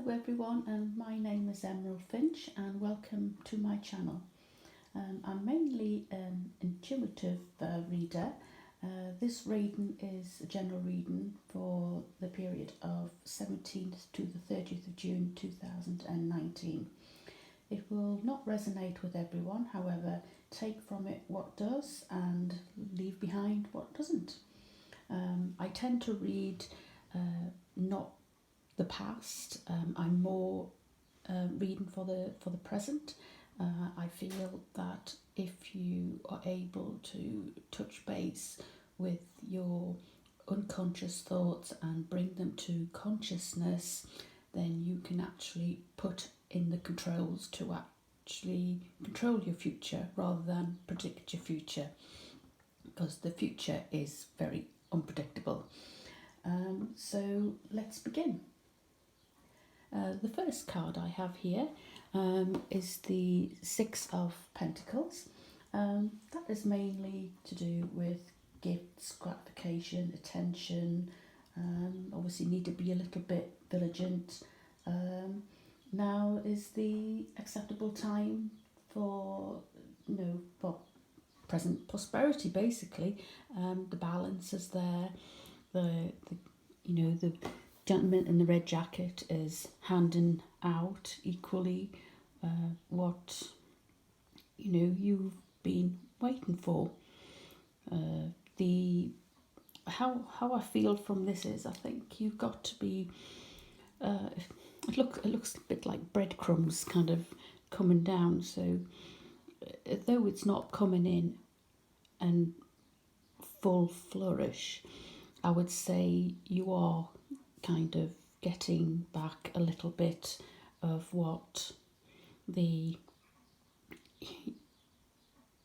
everyone, and my name is Emerald Finch, and welcome to my channel. I'm mainly an intuitive reader. This reading is a general reading for the period of 17th to the 30th of June 2019. It will not resonate with everyone, however, take from it what does and leave behind what doesn't. I tend to read not the past. I'm more reading for the present. I feel that if you are able to touch base with your unconscious thoughts and bring them to consciousness, then you can actually put in the controls to actually control your future rather than predict your future, because the future is very unpredictable. So let's begin. The first card I have here is the Six of Pentacles. That is mainly to do with gifts, gratification, attention. Obviously need to be a little bit vigilant. Now is the acceptable time for present prosperity, basically. The balance is there. The gentleman in the red jacket is handing out equally what you've been waiting for. How I feel from this is, I think you've got to be. It looks a bit like breadcrumbs kind of coming down. So though it's not coming in and full flourish, I would say you are kind of getting back a little bit of what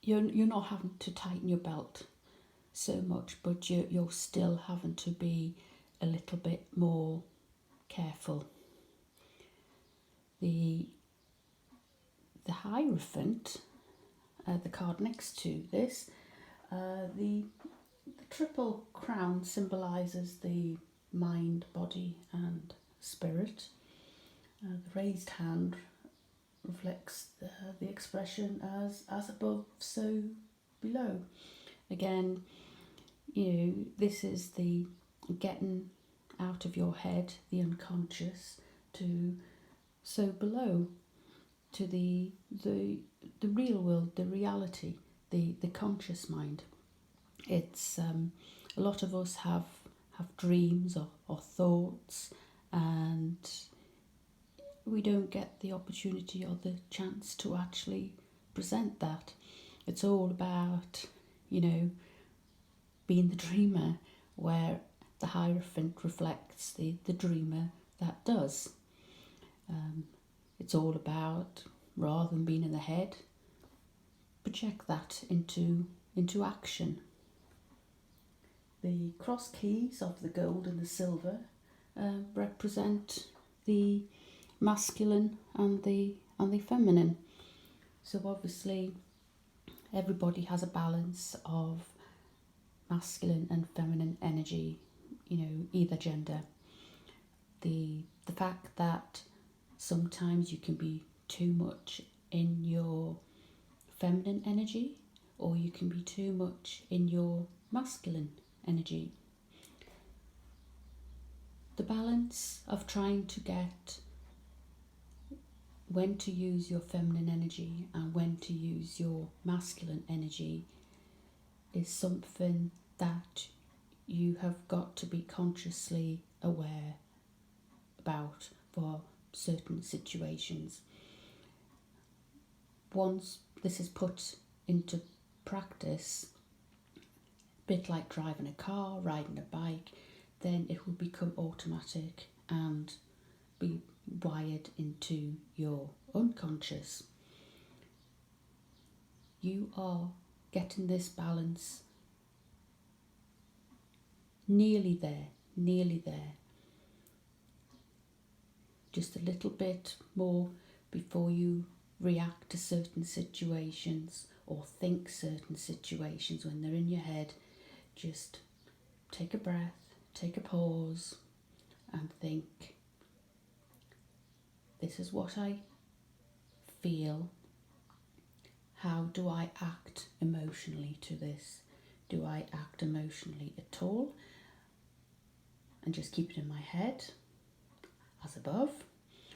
you're not having to tighten your belt so much, but you're still having to be a little bit more careful. The Hierophant, the card next to this, the triple crown symbolises the mind, body and spirit. The raised hand reflects the expression as above, so below. Again, this is the getting out of your head, the unconscious, to so below, to the real world, the reality, the conscious mind. It's a lot of us have dreams or thoughts, and we don't get the opportunity or the chance to actually present that. It's all about being the dreamer, where the Hierophant reflects the dreamer that does. It's all about, rather than being in the head, project that into action. The cross keys of the gold and the silver represent the masculine and the feminine. So obviously everybody has a balance of masculine and feminine energy, either gender. The fact that sometimes you can be too much in your feminine energy, or you can be too much in your masculine energy. The balance of trying to get when to use your feminine energy and when to use your masculine energy is something that you have got to be consciously aware about for certain situations. Once this is put into practice, a bit like driving a car, riding a bike, then it will become automatic and be wired into your unconscious. You are getting this balance nearly there. Just a little bit more before you react to certain situations or think certain situations when they're in your head. Just take a breath, take a pause and think, this is what I feel. How do I act emotionally to this? Do I act emotionally at all and just keep it in my head as above?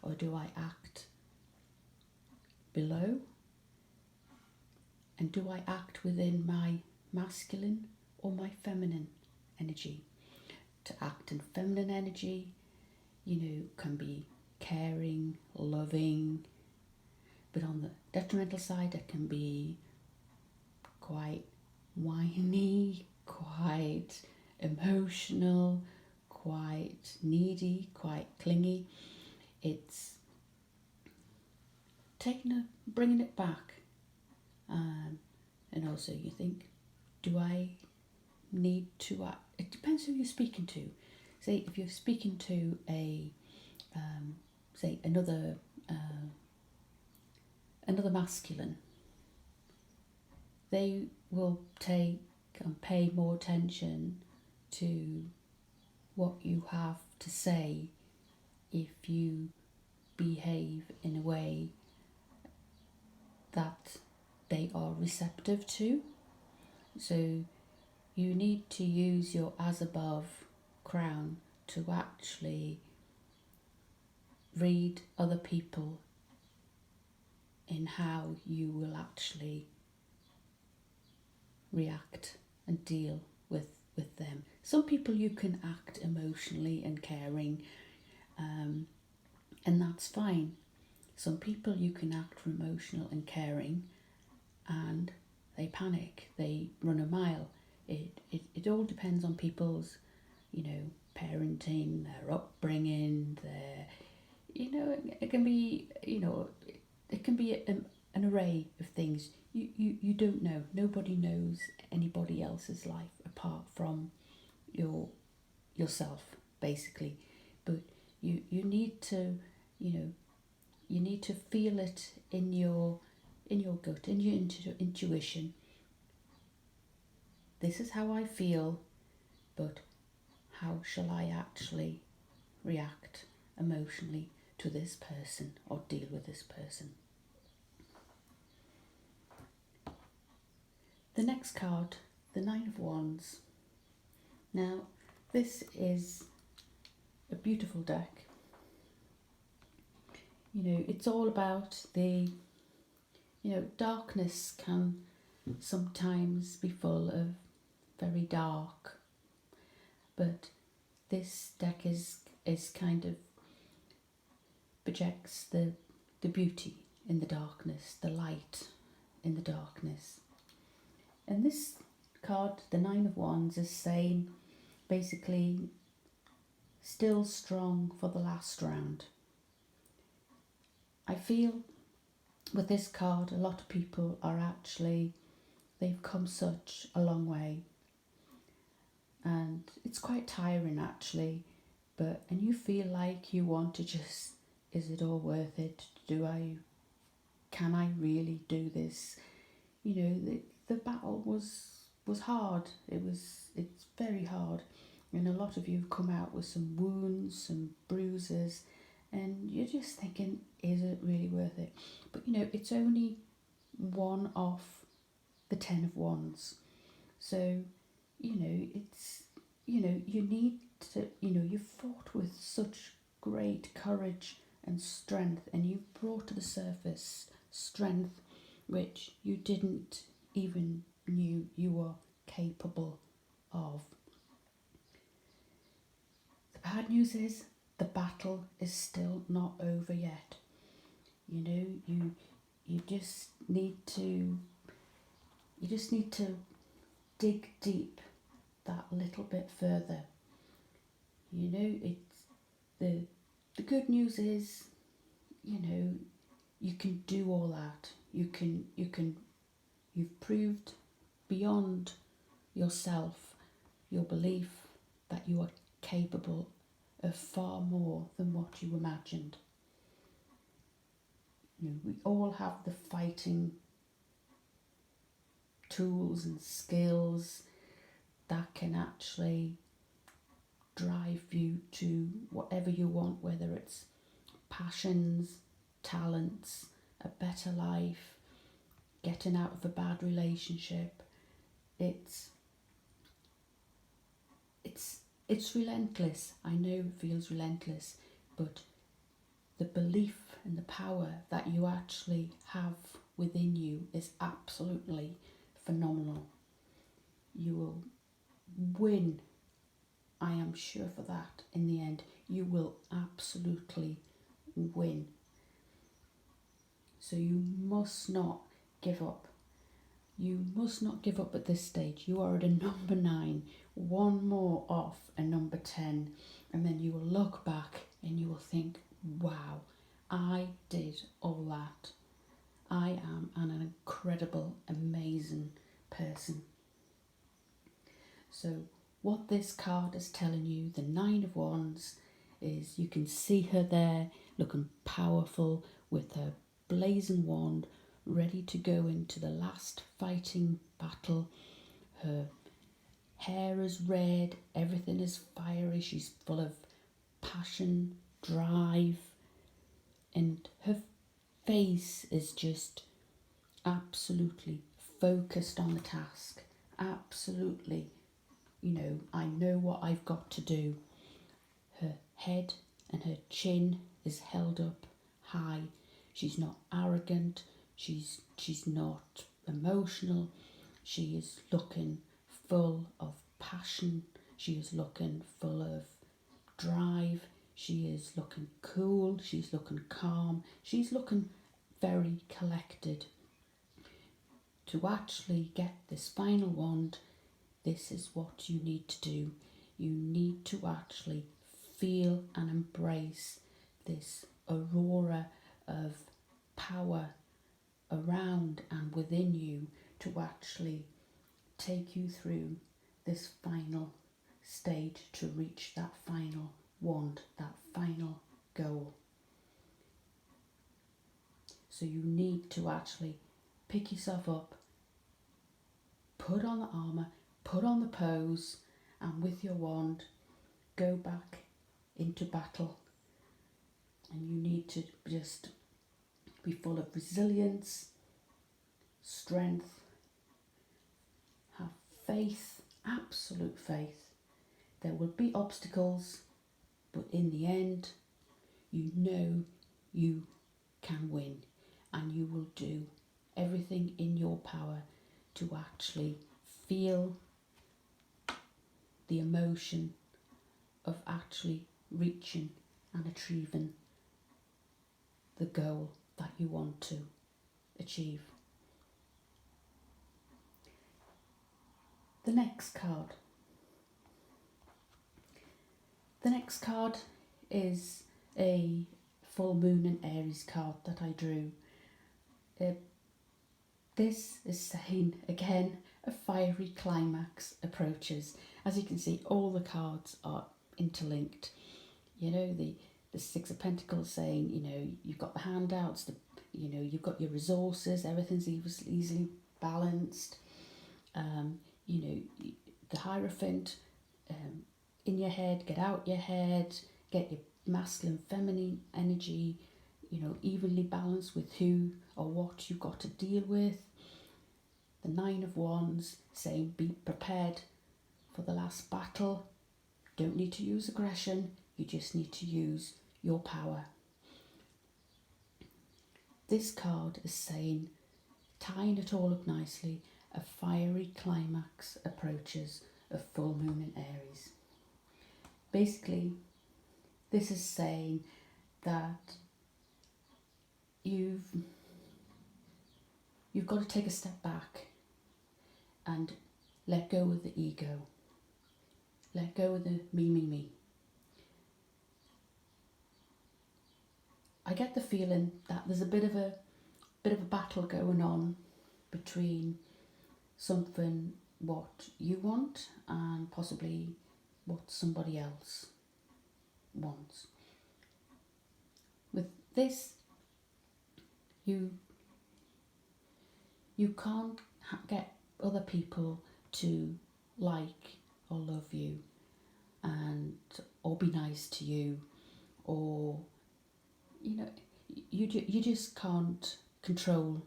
Or do I act below? And do I act within my masculine or my feminine energy? To act in feminine energy, can be caring, loving, but on the detrimental side, it can be quite whiny, quite emotional, quite needy, quite clingy. It's bringing it back. And also you think, do I need to act? It depends who you're speaking to. Say if you're speaking to another masculine, they will take and pay more attention to what you have to say if you behave in a way that they are receptive to. So you need to use your as above crown to actually read other people in how you will actually react and deal with them. Some people you can act emotionally and caring, and that's fine. Some people you can act emotional and caring and they panic, they run a mile. It all depends on people's, parenting, their upbringing, their, it can be, it can be an array of things. You don't know. Nobody knows anybody else's life apart from yourself, basically. But you need to, you need to feel it in your gut, in your intuition. This is how I feel, but how shall I actually react emotionally to this person or deal with this person? The next card, the Nine of Wands. Now, this is a beautiful deck. It's all about the, darkness can sometimes be full of very dark, but this deck is kind of projects the beauty in the darkness, the light in the darkness. And this card, the Nine of Wands, is saying basically still strong for the last round. I feel with this card a lot of people are actually, they've come such a long way, and it's quite tiring actually, and you feel like you want to just, is it all worth it? Can I really do this? The battle was hard. It's very hard, and a lot of you have come out with some wounds, some bruises, and you're just thinking, is it really worth it? But it's only one of the 10 of Wands. So, it's, you need to, you've fought with such great courage and strength, and you've brought to the surface strength which you didn't even knew you were capable of. The bad news is the battle is still not over yet. You just need to dig deep that little bit further. It's the good news is, you can do all that. You've proved beyond yourself, your belief that you are capable of far more than what you imagined. We all have the fighting tools and skills that can actually drive you to whatever you want, whether it's passions, talents, a better life, getting out of a bad relationship. It's relentless. I know it feels relentless, but the belief and the power that you actually have within you is absolutely phenomenal. You will win. I am sure for that. In the end, you will absolutely win. So you must not give up. You must not give up at this stage. You are at a number 9, one more off a number 10, and then you will look back and you will think, wow, I did all that. I am an incredible, amazing person. So what this card is telling you, the 9 of Wands, is you can see her there looking powerful with her blazing wand, ready to go into the last fighting battle. Her hair is red, everything is fiery, she's full of passion, drive, and her face is just absolutely focused on the task. Absolutely, I know what I've got to do. Her head and her chin is held up high. She's not arrogant. She's not emotional. She is looking full of passion. She is looking full of drive. She is looking cool. She's looking calm. She's looking very collected. To actually get this final wand, this is what you need to do. You need to actually feel and embrace this aurora of power around and within you to actually take you through this final stage to reach that final wand, that final goal. So you need to actually pick yourself up, put on the armour, put on the pose, and with your wand, go back into battle. And you need to just be full of resilience, strength, have faith, absolute faith. There will be obstacles, but in the end, you know you can win, and you will do everything in your power to actually feel the emotion of actually reaching and achieving the goal that you want to achieve. The next card. The next card is a full moon and Aries card that I drew. This is saying, again, a fiery climax approaches. As you can see, all the cards are interlinked. The 6 of Pentacles saying, you've got the handouts, you've got your resources, everything's easily balanced. The Hierophant, in your head, get out your head, get your masculine, feminine energy, evenly balanced with who or what you've got to deal with. The 9 of Wands saying, be prepared for the last battle. Don't need to use aggression, you just need to use your power. This card is saying, tying it all up nicely, a fiery climax approaches a full moon in Aries. Basically, this is saying that you've got to take a step back and let go of the ego. Let go of the me. I get the feeling that there's a bit of a battle going on between something what you want and possibly what somebody else wants. With this, you can't get other people to like or love you or be nice to you, or know, you just can't control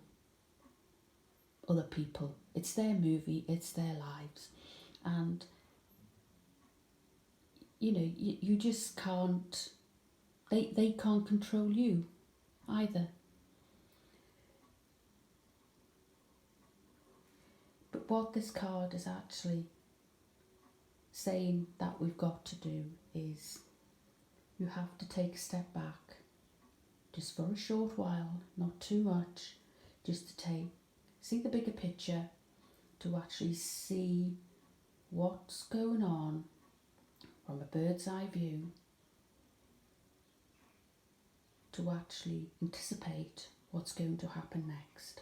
other people. It's their movie, it's their lives. And, you know, you just can't, they can't control you either. But what this card is actually saying that we've got to do is you have to take a step back just for a short while, not too much, just to see the bigger picture, to actually see what's going on from a bird's eye view, to actually anticipate what's going to happen next.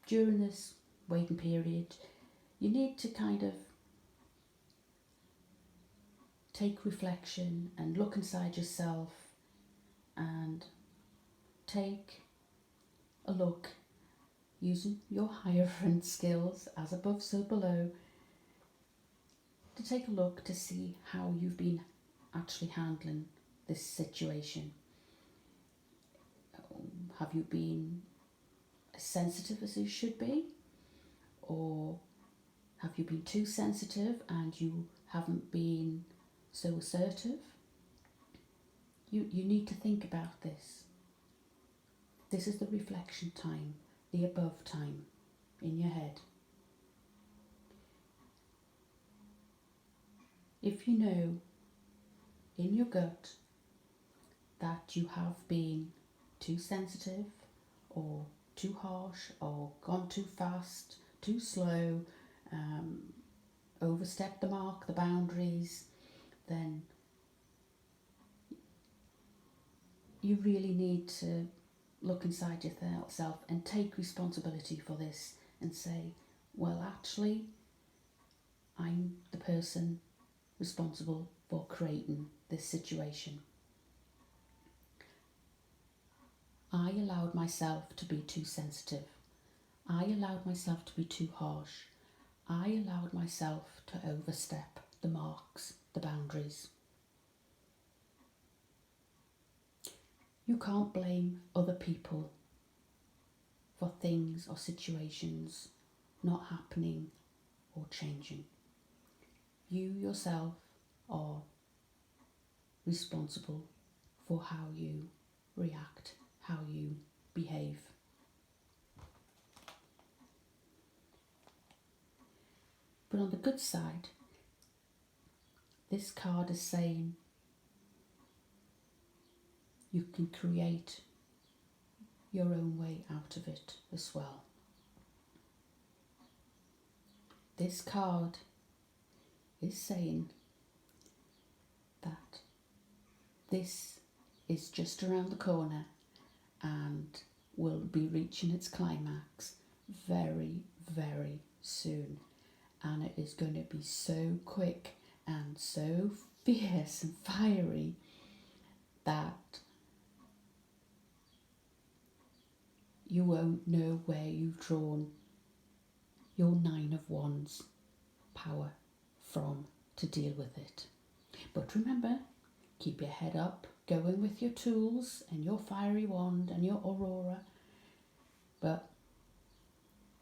During this waiting period, you need to kind of take reflection and look inside yourself and take a look using your hierophant skills, as above so below, to take a look to see how you've been actually handling this situation. Have you been as sensitive as you should be, or have you been too sensitive and you haven't been so assertive? You need to think about this. This is the reflection time, the above time in your head. If you know in your gut that you have been too sensitive or too harsh or gone too fast, too slow, overstepped the mark, the boundaries, then you really need to look inside yourself and take responsibility for this and say, well, actually, I'm the person responsible for creating this situation. I allowed myself to be too sensitive. I allowed myself to be too harsh. I allowed myself to overstep the marks, the boundaries. You can't blame other people for things or situations not happening or changing. You yourself are responsible for how you react, how you behave. But on the good side, this card is saying you can create your own way out of it as well. This card is saying that this is just around the corner and will be reaching its climax very, very soon. And it is going to be so quick and so fierce and fiery that you won't know where you've drawn your 9 of Wands power from to deal with it. But remember, keep your head up, going with your tools and your fiery wand and your aurora, but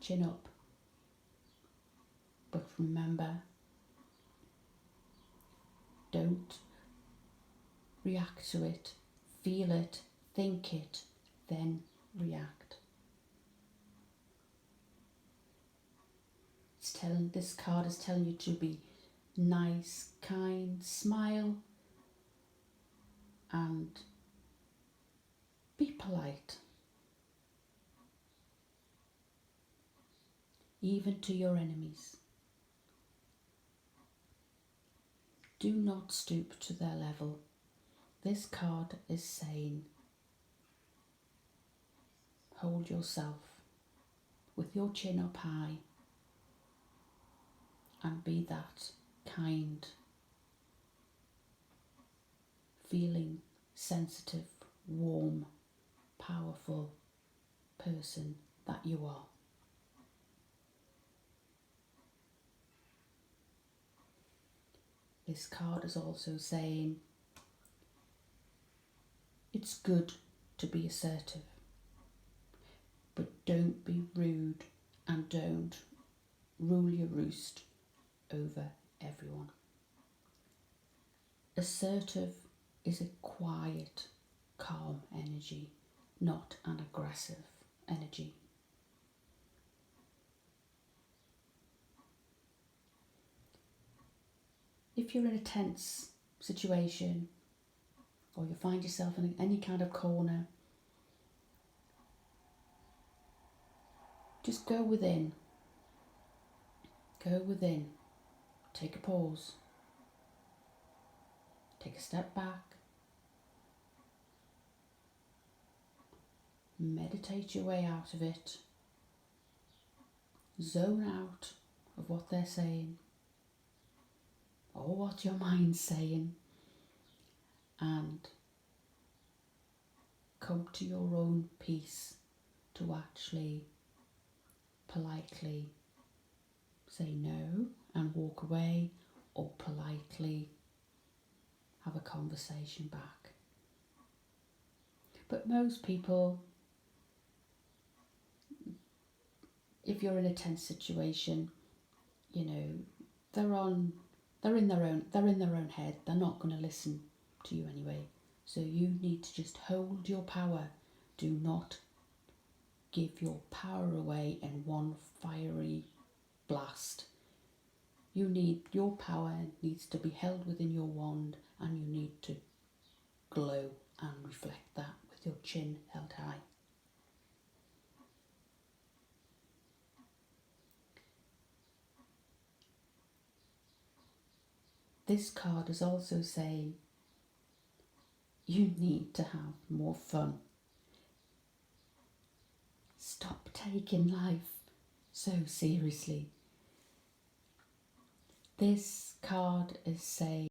chin up. But remember, don't react to it, feel it, think it, then react. This card is telling you to be nice, kind, smile, and be polite. Even to your enemies. Do not stoop to their level. This card is saying, hold yourself with your chin up high and be that kind, feeling, sensitive, warm, powerful person that you are. This card is also saying It's good to be assertive, but don't be rude and don't rule your roost over everyone. Assertive is a quiet, calm energy, not an aggressive energy. If you're in a tense situation or you find yourself in any kind of corner, just go within. Go within. Take a pause. Take a step back. Meditate your way out of it. Zone out of what they're saying or what your mind's saying, and come to your own peace to actually politely say no and walk away, or politely have a conversation back. But most people, if you're in a tense situation, you know, they're in their own head. They're not going to listen to you anyway. So you need to just hold your power. Do not give your power away in one fiery blast. Your power needs to be held within your wand, and you need to glow and reflect that with your chin held high. This card is also saying you need to have more fun. Stop taking life so seriously. This card is saying